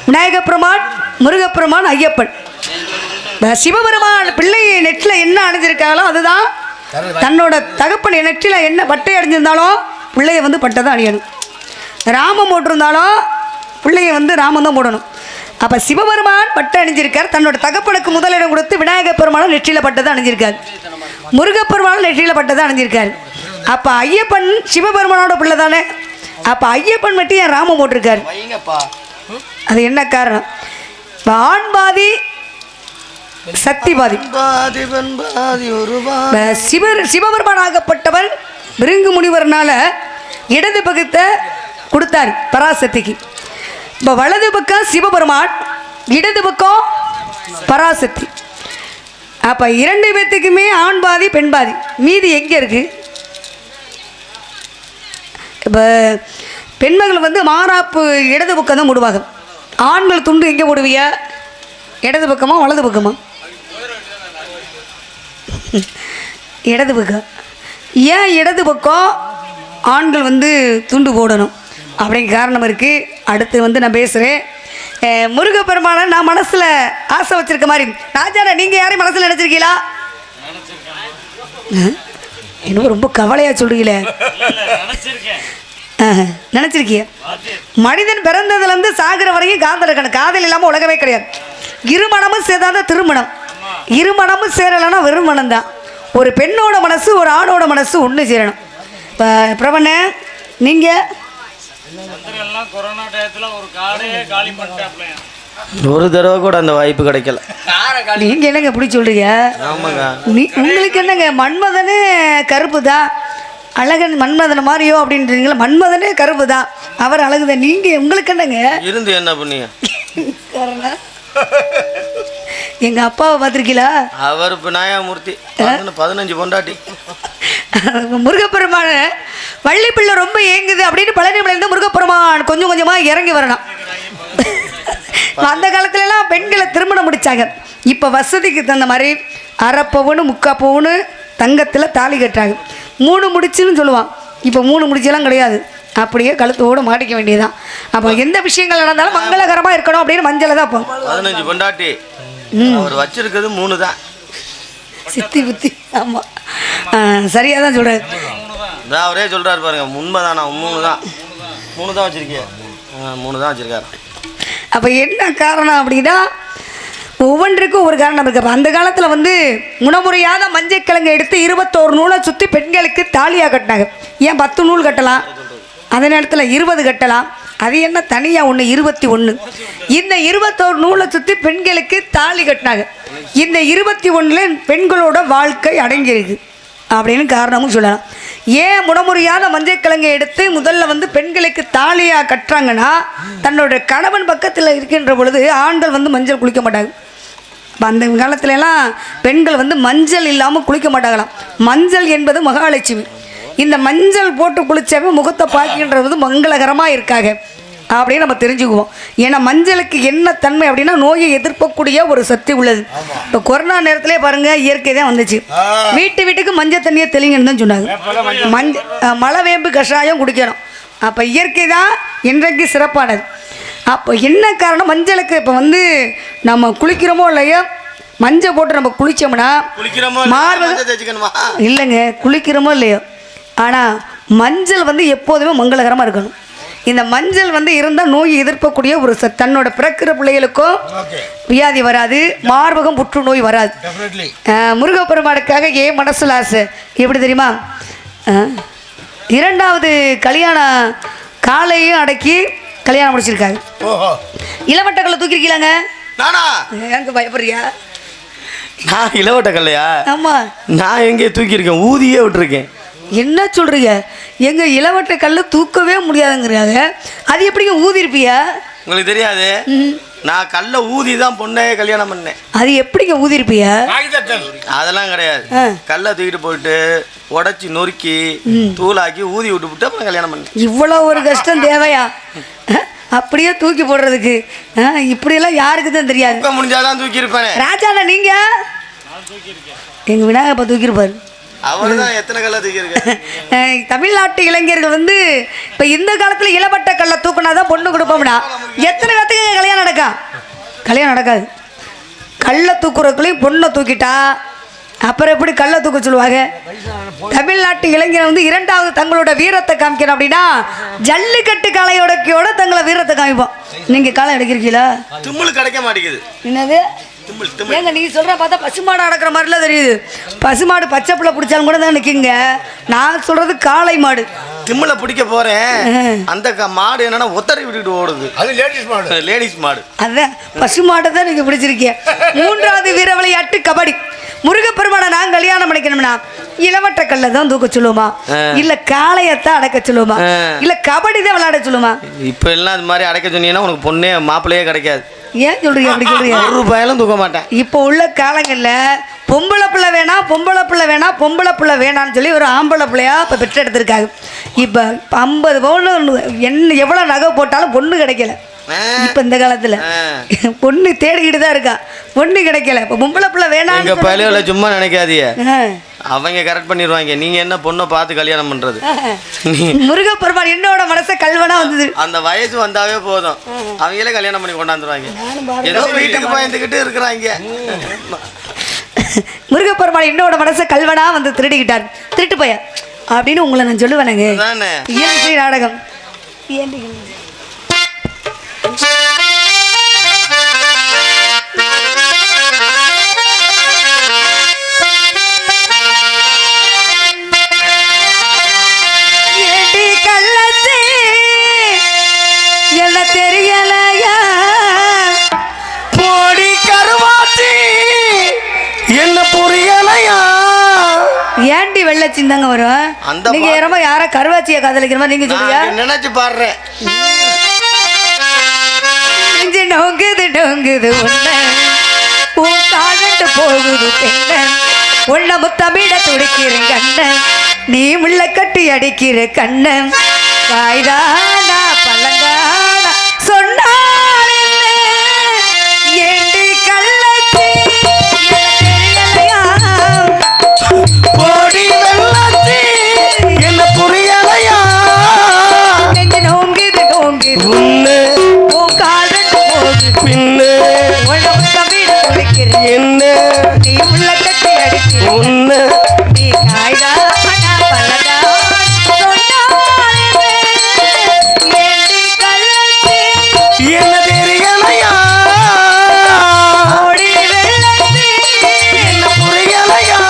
விநாயகப் பெருமான் முருகப்பெருமான் ஐயப்பன் சிவபெருமான் பிள்ளை நெற்றில் என்ன அணிஞ்சிருக்காங்களோ அதுதான் தன்னோட தகப்பன் நெற்றில் என்ன பட்டை அணிஞ்சிருந்தாலும் பிள்ளைய வந்து பட்டை தான் அணியணும் ராமம் போட்டிருந்தாலும் பிள்ளைய வந்து ராமம் தான் போடணும் அப்போ சிவபெருமான் பட்டை அணிஞ்சிருக்கார் தன்னோட தகப்பனுக்கு முதலிடம் கொடுத்து விநாயகப் பெருமானும் நெற்றியில் பட்டை தான் அணிஞ்சிருக்கார் முருகப்பெருமானும் நெற்றியில் பட்டை தான் அணிஞ்சிருக்கார் அப்போ ஐயப்பன் சிவபெருமானோட பிள்ளை தானே அப்போ ஐயப்பன் மட்டும் ஏன் ராமம் போட்டிருக்காரு அது என்ன காரணம் இப்போ ஆண் பாதி சக்தி பாதி சிவபெருமான் ஆகப்பட்டவர் பிருங்கு முனிவர்னால இடது பக்கத்தை கொடுத்தார் பராசக்திக்கு இப்போ வலது பக்கம் சிவபெருமான் இடது பக்கம் பராசக்தி அப்போ 2 பேர்த்துக்குமே ஆண் பாதி பெண் பாதி மீதி எங்கே இருக்கு இப்போ பெண்மகள் வந்து மாறாப்பு இடது பக்கம் தான் போடுவாங்க ஆண்கள் துண்டு எங்கே போடுவியா இடது பக்கமா வலது பக்கமா இடது பக்கம் ஏன் இடது பக்கம் ஆண்கள் வந்து துண்டு போடணும் அப்படிங்கிற காரணம் இருக்குது அடுத்து வந்து நான் பேசுகிறேன் முருகப்பெருமான நான் மனசில் ஆசை வச்சுருக்க மாதிரி ராஜாண்ணா நீங்கள் யாரையும் மனசில் நினச்சிருக்கீங்களா இன்னும் ரொம்ப கவலையா சொல்றீங்களே. நினைச்சிருக்கேன். நினைச்சிருக்கிய மனிதன் பிறந்ததுலேருந்து சாகிற வரைக்கும் காதல் இருக்கணும். காதல் இல்லாமல் உலகமே கிடையாது. இருமணமும் சேர்ந்தாதான் திருமணம். இருமணமும் சேரலைன்னா வெறும் மனம் தான். ஒரு பெண்ணோட மனசு ஒரு ஆணோட மனசு ஒன்று சேரணும். இப்போ பிரபண்ண நீங்கள் மந்திரிகள்லாம் கொரோனா டயத்துல ஒரு காடையே காலி பண்ணிட்டாப்லையா? ஒரு தடவை கூட அந்த வாய்ப்பு கிடைக்கல. நீங்கள் என்னங்க இப்படி சொல்கிறீங்க? ஆமாங்க. உங்களுக்கு என்னங்க மன்மதனே கருப்பு தான், அழகன் மன்மதன் மாதிரியோ அப்படின்றீங்களா? மன்மதனே கருப்பு தான், அவர் அழகுதான். நீங்கள் உங்களுக்கு என்னங்க இருந்து என்ன பண்ணீங்க? காரணம் எங்கள் அப்பாவை பார்த்துருக்கீங்களா? அவர் இப்போ நாயாமூர்த்தி 15 பொண்டாட்டி. முருகப்பெருமான வள்ளி பிள்ளை ரொம்ப ஏங்குது அப்படின்னு பழனிமலையிலேருந்து முருகப்பெருமான் கொஞ்சம் கொஞ்சமாக இறங்கி வரணும். அந்த காலத்துலலாம் பெண்களை திருமணம் முடித்தாங்க. இப்போ வசதிக்கு தகுந்த மாதிரி அரை பவுனு 3/4 பவுனு தங்கத்தில் தாலி கட்டுறாங்க. 3 முடிச்சுன்னு சொல்லுவான். இப்போ 3 முடிச்செல்லாம் கிடையாது, அப்படியே கழுத்தோடு மாட்டிக்க வேண்டியதுதான். அப்போ எந்த விஷயங்கள் நடந்தாலும் மங்களகரமாக இருக்கணும் அப்படின்னு மஞ்சளை தான் இப்போ 15 பொண்டாட்டி. அவர் வச்சிருக்கிறது 3 தான். சித்தி புத்தி. ஆமாம், சரியாக தான் சொல்கிறாரு. அவரே சொல்கிறாரு பாருங்க, உண்மைதானா? 3 தான். 3 தான் வச்சிருக்கீங்க. 3 தான் வச்சிருக்காரு. அப்போ என்ன காரணம் அப்படின்னா ஒவ்வொன்றுக்கும் ஒரு காரணம் இருக்கு. அப்போ அந்த காலத்தில் வந்து முனமுறையாத மஞ்சக்கிழங்கை எடுத்து 21 நூலை சுற்றி பெண்களுக்கு தாலியாக கட்டினாங்க. ஏன் 10 நூல் கட்டலாம், அதே நேரத்தில் 20 கட்டலாம். அது என்ன தனியாக ஒன்று 21. இந்த 21 நூலை சுற்றி பெண்களுக்கு தாலி கட்டினாங்க. இந்த 21 பெண்களோட வாழ்க்கை அடங்கியிருக்கு அப்படின்னு காரணமும் சொல்லலாம். ஏன் முனமுறையாத மஞ்சக்கிழங்கை எடுத்து முதல்ல வந்து பெண்களுக்கு தாலியாக கட்டுறாங்கன்னா, தன்னோட கணவன் பக்கத்தில் இருக்கின்ற பொழுது ஆண்கள் வந்து மஞ்சள் குளிக்க மாட்டாங்க. அந்த காலத்துலலாம் பெண்கள் வந்து மஞ்சள் இல்லாமல் குளிக்க மாட்டாங்களாம். மஞ்சள் என்பது மகாலட்சுமி. இந்த மஞ்சள் போட்டு குளிச்சாவே முகத்தை பார்க்கின்றது மங்களகரமாக இருக்காங்க அப்படின்னு நம்ம தெரிஞ்சுக்குவோம். ஏன்னா மஞ்சளுக்கு என்ன தன்மை அப்படின்னா நோயை எதிர்க்கக்கூடிய ஒரு சக்தி உள்ளது. இப்போ கொரோனா நேரத்திலே பாருங்கள், இயற்கை தான் வந்துச்சு. வீட்டுக்கு மஞ்சள் தண்ணியை தெளிங்கன்னு தான் சொன்னாங்க. மலை வேம்பு கஷாயம் குடிக்கணும். அப்போ இயற்கை தான் இன்றைக்கு சிறப்பானது. அப்போ என்ன காரணம், மஞ்சளுக்கு இப்போ வந்து நம்ம குளிக்கிறோமோ இல்லையோ, மஞ்சள் போட்டு நம்ம குளித்தோம்னா இல்லைங்க, குளிக்கிறோமோ இல்லையோ, ஆனால் மஞ்சள் வந்து எப்போதுமே மங்களகரமாக இருக்கணும். இந்த மஞ்சள் வந்து இருந்தால் நோய் எதிர்க்கக்கூடிய ஒரு தன்னோட பிறக்கிற பிள்ளைகளுக்கும் வியாதி வராது, மார்பகம் புற்றுநோய் வராது. முருகப்பெருமானுக்காக ஏன் மனசுல ஆசை எப்படி தெரியுமா? 2வது கல்யாணம் காலையும் அடக்கி கல்யாணம் முடிச்சிருக்காங்க. இளவட்ட கல்லை தூக்கிருக்கீங்களாங்க? எங்க பயப்படுறியா? நான் இளவட்ட கல்லையா? ஆமா, நான் எங்கே தூக்கியிருக்கேன், ஊதியே விட்டுருக்கேன். என்ன சொல்றீங்க? எங்க இளவட்ட கல்லை தூக்கவே முடியாதுங்கிறாங்க. அது எப்படிங்க ஊதி இருப்பியா? உங்களுக்கு தெரியாது, நான் கல்ல ஊதி தான் பொண்ணையே கல்யாணம் பண்ணேன். அது எப்படிங்க ஊதி இருப்பியா? அதெல்லாம் கிடையாது. கல்லை தூக்கிட்டு போயிட்டு உடச்சி நொறுக்கி தூளாக்கி ஊதி விட்டு அப்புறம் கல்யாணம் பண்ணேன். இவ்வளோ ஒரு கஷ்டம் தேவையா? அப்படியே தூக்கி போடுறதுக்கு இப்படியெல்லாம் யாருக்கு தான் தெரியாது. முடிஞ்சாதான் தூக்கி இருப்பேன். ராஜாண்ணா நீங்க எங்க விநாயகப்பா தூக்கியிருப்பாரு. அவர்தான் எத்தனை கல்லை தூக்கியிருக்காரு. தமிழ்நாட்டு இளைஞர்கள் வந்து இப்போ இந்த காலத்தில் இளவட்ட கல்லை தூக்கினாதான் பொண்ணு கொடுப்போம்னா எத்தனை பேர்த்துக்கு கல்யாணம் நடக்கா? கல்யாணம் நடக்காது. கல்லை தூக்குறதுக்குள்ளேயும் பொண்ணை தூக்கிட்டா அப்புறம் எப்படி கல்லை தூக்க சொல்லுவாங்க? தமிழ்நாட்டு இளைஞர் வந்து 2வது தங்களோட வீரத்தை காமிக்கணும் அப்படின்னா ஜல்லிக்கட்டு காளையோட தங்களை வீரத்தை காமிப்போம். நீங்க காளை எடுக்கிறீங்களா? தும்முள் கிடைக்க மாட்டேங்குது. என்னது ஏங்க நீ சொல்ற பார்த்தா பசுமாடு அடக்கிற மாதிரிலாம் தெரியுது. பசுமாடு பச்சை பிள்ளை பிடிச்சாலும் கூட தான் நிற்குங்க. நான் சொல்றது காளை மாடு. திம்முல பிடிக்க போறேன், அந்த மாடு என்னன்னா ஒத்தரை விட்டுட்டு ஓடுது. அது லேடிஸ் மாடு. அதான் பசு மாடை தான் நீங்க பிடிச்சிருக்கீங்க. 3வது வீர விளையாட்டு கபடி. முருகப்பெருமானை நான் கல்யாணம் பண்ணிக்கணும்னா இளவட்ட கல்ல தான் தூக்க சொல்லுவோமா, இல்ல காளையத்தான் அடக்க சொல்லுவோமா, இல்ல கபடி தான் விளையாட சொல்லுமா? இப்ப எல்லாம் அது மாதிரி அடக்க சொன்னீங்கன்னா உனக்கு பொண்ணே மாப்பிள்ளையே கிடைக்காது. ஏன் சொல்றீங்க அப்படி சொல்றீங்க? ₹1 தூக்க மாட்டேன். இப்போ உள்ள காலங்கள்ல பொம்பளை பிள்ளை வேணாம், பொம்பளை பிள்ளை வேணாம், பொம்பளை பிள்ளை வேணான்னு சொல்லி ஒரு ஆம்பளை பிள்ளையா இப்போ பெற்றெடுத்திருக்காங்க. இப்போ 50 பவுன் என்ன எவ்வளோ நகை போட்டாலும் பொண்ணு கிடைக்கல. இப்போ இந்த காலத்தில் பொண்ணு தேடிக்கிட்டு தான் இருக்கா, பொண்ணு கிடைக்கல. இப்போ பொம்பளை பிள்ளை வேணாம். எங்கள் பள்ளியில் சும்மா நினைக்காதீங்க, அவங்க கரெக்ட் பண்ணிடுவாங்க. நீங்கள் என்ன பொண்ணை பார்த்து கல்யாணம் பண்ணுறது? முருகப்பெருமான் என்னோட மனசை கல்வனா வந்தது. அந்த வயசு வந்தாவே போதும், அவங்களே கல்யாணம் பண்ணி கொண்டாந்துருவாங்க. ஏதோ வீட்டுக்கு பயந்துக்கிட்டு இருக்கிறாங்க. முருகப்பெருமாள் என்னோட மனசை கல்வனா வந்து திருடிக்கிட்டார், திருட்டு போய அப்படின்னு உங்களை நான் சொல்லுவேனுங்க. அதானே. இயற்கை நாடகம் ஏண்டி என்ன தெரியலையா போடி கருவாச்சி என்ன புரியலையா? ஏண்டி வெள்ள சிந்தாங்க வரும்? அந்த நீங்க யாரமா யார கருவாச்சியை காதலிக்கிற மாதிரி நீங்க சொல்லியா? நினைச்சு பாடுறேன். நெஞ்சு நோங்குது நோங்குது உன்ன உன் காலண்டு போகுது பெண்ண உள்ள முத்தமிட துடிக்கிற கண்ண நீ முள்ள கட்டி அடிக்கிற கண்ண காய்தானா பழங்கானா சொன்னார் ஏண்டி கள்ளச்சி தெரியலையா போடி வெள்ளாச்சி என்ன புரியலையா? நெஞ்சு நோங்குது நோங்குது உன்னை உன் காலண்டு போகுது பின்ன உள்ள முத்தமிட துடிக்கிற என்ன நீ முள்ள கட்டி அடிக்கிற உன்னை நீ காய்தானா பழங்கானா என்ன தெரியலையா? என்ன புரியலையா?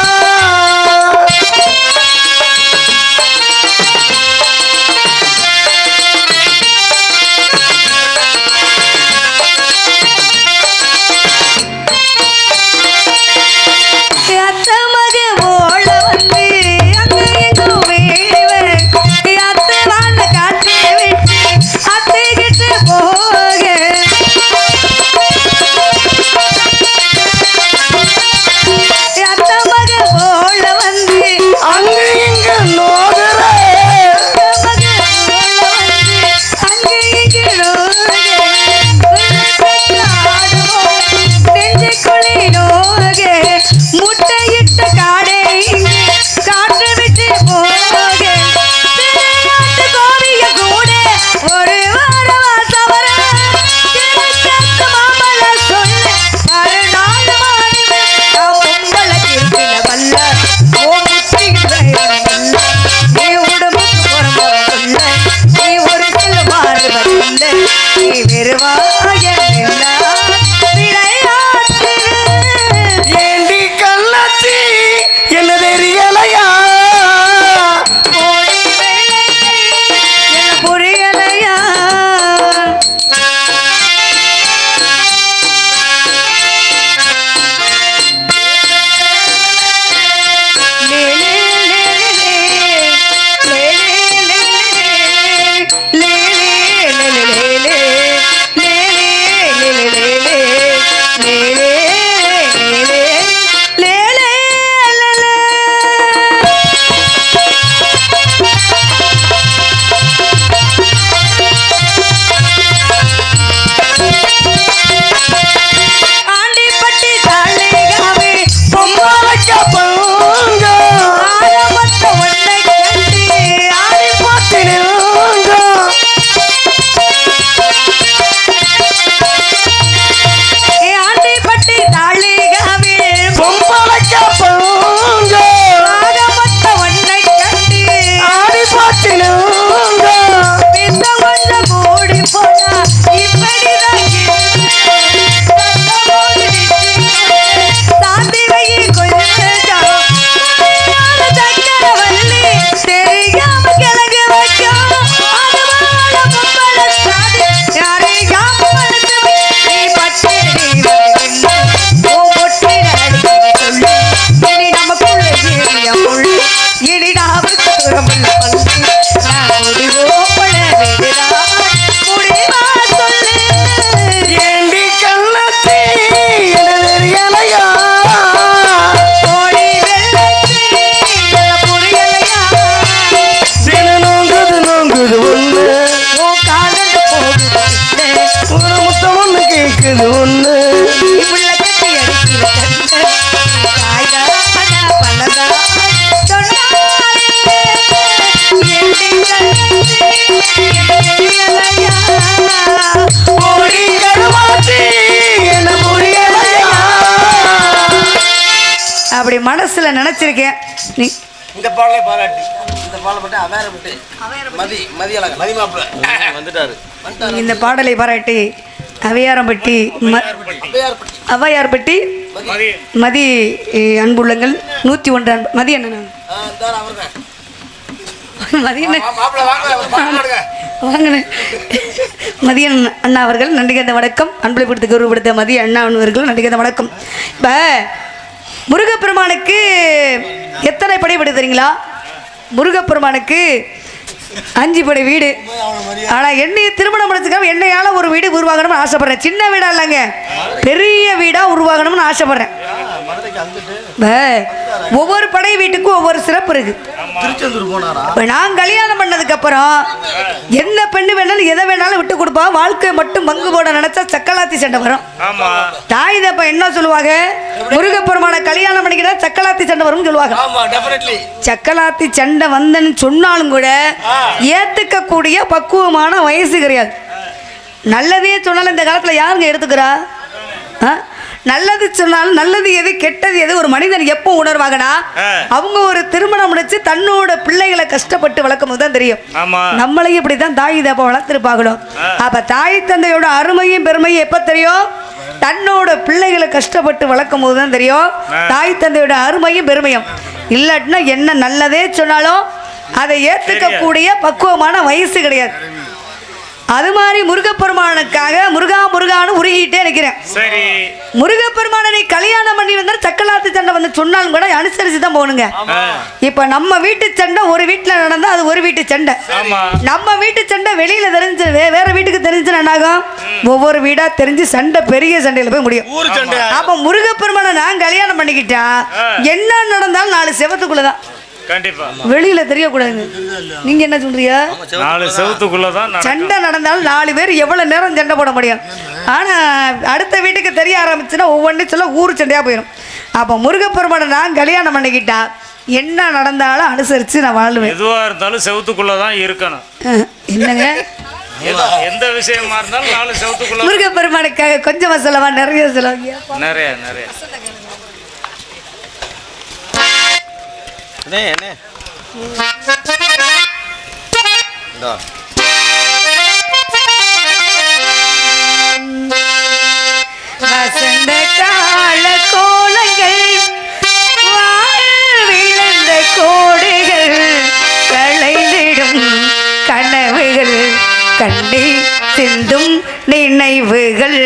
அங்க இங்க நோகுற முட்டையிட்ட காடே காற்று விட்டு போக கோவிய கூட ஒரு வாரவா தவற மாமல சொல்ல மறுநாள் மாறிவே பொங்கலை கிருப்பில வல்ல ஓ முத்திகிற நீ உடம்புக்கு பொறம்புள்ள நீ ஒரு சில மாறுவதில்ல நீ வெறுவாய விளையாட்டு ஏண்டி கள்ளச்சி என்ன தெரியலையா? என்ன புரியலையா? ஆண்டிப்பட்டி தாளிகாவே பொம்மாலைக்க பங்க ஆரம்பத்த ஒன்றை கண்டு ஆடி பாத்தினுங்க ஆண்டிப்பட்டி தாளிகாவே பொம்மாலைக்க பங்க ஆரம்பத்த ஒன்றை கண்டு ஆடி பாத்தினுங்க பித்த கொஞ்சம் கூடி போனா இப்படிதான் தாண்டி வை கொஞ்சம் சக்கரவள்ளி தெரியாம கிழங்கு வைக்கும் அதுவான பொம்பளை சாதி யாரையாம மனசு நீ பட்டினி ஓ பொட்டின அடிக்க சொல்லு இனி நமக்குள்ள ஏறிய முள்ளு இனி நாவுக்கு தூரமுள்ள பல்லு நான் முடிவோ பழ வேண்டுதா முடிவா சொல்லு ஏண்டி கள்ளச்சி என்ன தெரியலையா? கோடி வெள்ளச்சி புரியலையா தின நோங்குது ஒண்ணு உன் காலண்டு போகுது ஒரு முத்தம் ஒண்ணு கேக்குது ஒண்ணு இவ்வளவு கட்டி அடிக்கிற கண்ணு காய்தா பழதா சொன்னாரு மனசுல நினைச்சிருக்கேன். நீ இந்த பாடலை பாராட்டி இந்த பாடலை மட்டும் அவேரப்பட்டு மதியழகன் மதி மாப்பிள்ள வந்துட்டாரு. இந்த பாடலை பாராட்டி அவையாரம்பட்டி அவையார்பட்டி மதி அன்புள்ளங்கள் 101 மதி அண்ணன் மதியண்ண வாங்கினேன் மதியன் அண்ணா அவர்கள் நன்றிகந்த வணக்கம். அன்பளை கொடுத்து கௌரவப்படுத்த மதிய அண்ணா அவர்கள் நன்றிகந்த வணக்கம். இப்போ முருகப்பெருமானுக்கு எத்தனை படை வீடு தெரியுங்களா? முருகப்பெருமானுக்கு 5 படை வீடு. ஆனால் என்னைய திருமணம் முடிச்சுக்காம என்னையால் ஒரு வீடு உருவாகணும்னு ஆசைப்பட்றேன். சின்ன வீடாக இல்லைங்க, பெரிய வீடாக உருவாகணும்னு ஆசைப்பட்றேன். ஒவ்வொரு படை வீட்டுக்கும் ஒவ்வொரு சிறப்பு இருக்கு. இப்போ நான் கல்யாணம் பண்ணதுக்கு அப்புறம் என்ன பெண்ணு வேணாலும் எதை வேணாலும் விட்டு கொடுப்பா. வாழ்க்கை மட்டும் பங்கு போட நினைச்சா சக்கலாத்தி சண்டை வரும். தாய் தப்ப என்ன சொல்லுவாங்க? முருகப்பெருமான கல்யாணம் பண்ணிக்கிட்டா சக்கலாத்தி சண்டை வரும்னு சொல்லுவாங்க. சக்கலாத்தி சண்டை வந்தன்னு சொன்னாலும் கூட ஏத்துக்கக்கூடிய பக்குவமான வயசு கிடையாது. நல்லதே சொன்னாலும் இந்த காலத்தில் யாருங்க எடுத்துக்கிறா? நல்லது சொன்னாலும் நல்லது எது கெட்டது எது ஒரு மனிதன் எப்போ உணர்வாங்கன்னா அவங்க ஒரு திருமணம் முடிச்சு தன்னோட பிள்ளைகளை கஷ்டப்பட்டு வளர்க்கும் போது தான் தெரியும். நம்மளையும் இப்படிதான் தாய் தப்ப வளர்த்துருப்பாங்களோ. அப்ப தாய் தந்தையோட அருமையும் பெருமையும் எப்ப தெரியும்? தன்னோட பிள்ளைகளை கஷ்டப்பட்டு வளர்க்கும் போது தான் தெரியும் தாய் தந்தையோட அருமையும் பெருமையும். இல்லாட்டினா என்ன நல்லதே சொன்னாலும் அதை ஏற்றுக்கக்கூடிய பக்குவமான வயசு கிடையாது. அது மாதிரி முருகப்பெருமானுக்காக முருகா முருகான்னு உருகிட்டே இருக்கிறேன். சரி, முருகப்பெருமானை கல்யாணம் பண்ணி வந்தால் சக்கலாத்து சண்டை வந்து சொன்னாலும் கூட அனுசரிச்சு தான் போகணுங்க. இப்ப நம்ம வீட்டு சண்டை ஒரு வீட்டுல நடந்தா அது ஒரு வீட்டு சண்டை. நம்ம வீட்டு சண்டை வெளியில தெரிஞ்சு வேற வீட்டுக்கு தெரிஞ்சு என்னாகும்? ஒவ்வொரு வீடா தெரிஞ்சு சண்டை பெரிய சண்டையில போய் முடியும். அப்ப முருகப்பெருமானை நான் கல்யாணம் பண்ணிக்கிட்டா என்ன நடந்தாலும் 4 செவத்துக்குள்ளதான், கண்டிப்பா வெளியில தெரியக்கூடாது. நீங்க என்ன சொல்றீங்க? 4 செவத்துக்குள்ளதான் சண்டை நடந்தாலும் 4 பேர் எவ்வளவு நேரம் சண்டை போட முடியும். ஆனா அடுத்த வீட்டுக்கு தெரிய ஆரம்பிச்சுன்னா ஒவ்வொன்றும் சொல்ல ஊர் சண்டையா போயிடும். அப்ப முருகப்பெருமானை நான் கல்யாணம் பண்ணிக்கிட்டா என்ன நடந்தாலும் அனுசரிச்சு நான் வாழ்வேன். எதுவா இருந்தாலும் செவத்துக்குள்ளதான் இருக்கணும். என்னங்க? எந்த விஷயமா இருந்தாலும் 4 செவத்துக்குள்ள. முருகப்பெருமானுக்காக கொஞ்சமா செலவா நிறைய செலவு? நிறைய நிறைய. வசந்த கால கோலங்கள் விழுந்த கோடுகள் களைந்திடும் கனவுகள் கண்டி சிந்தும் நினைவுகள்.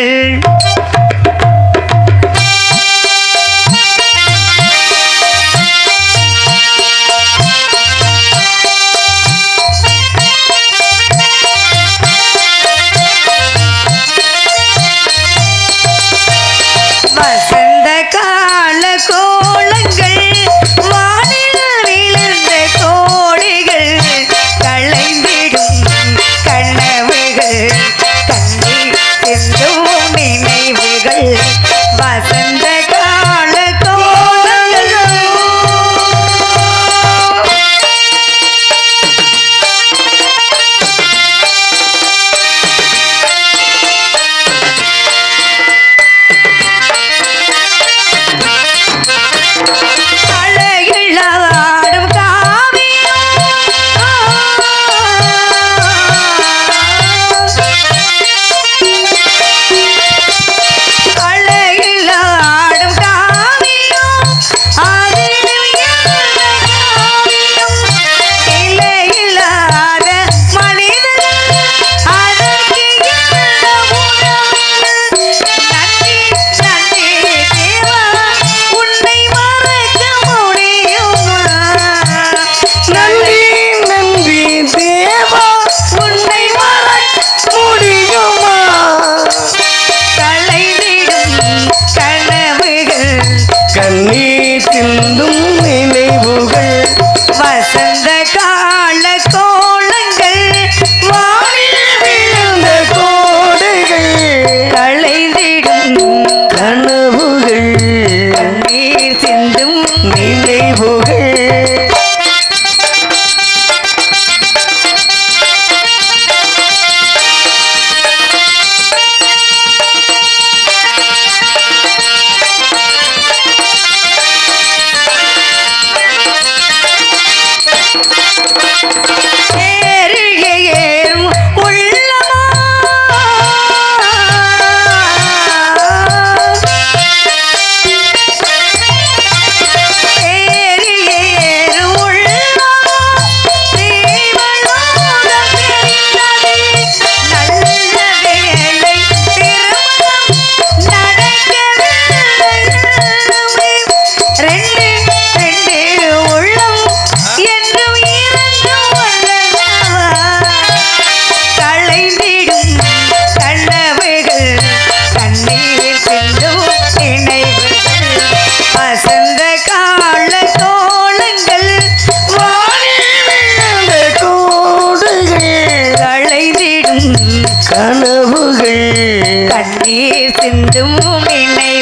கனவுகள் கண்ணீர் சிந்தும் நினை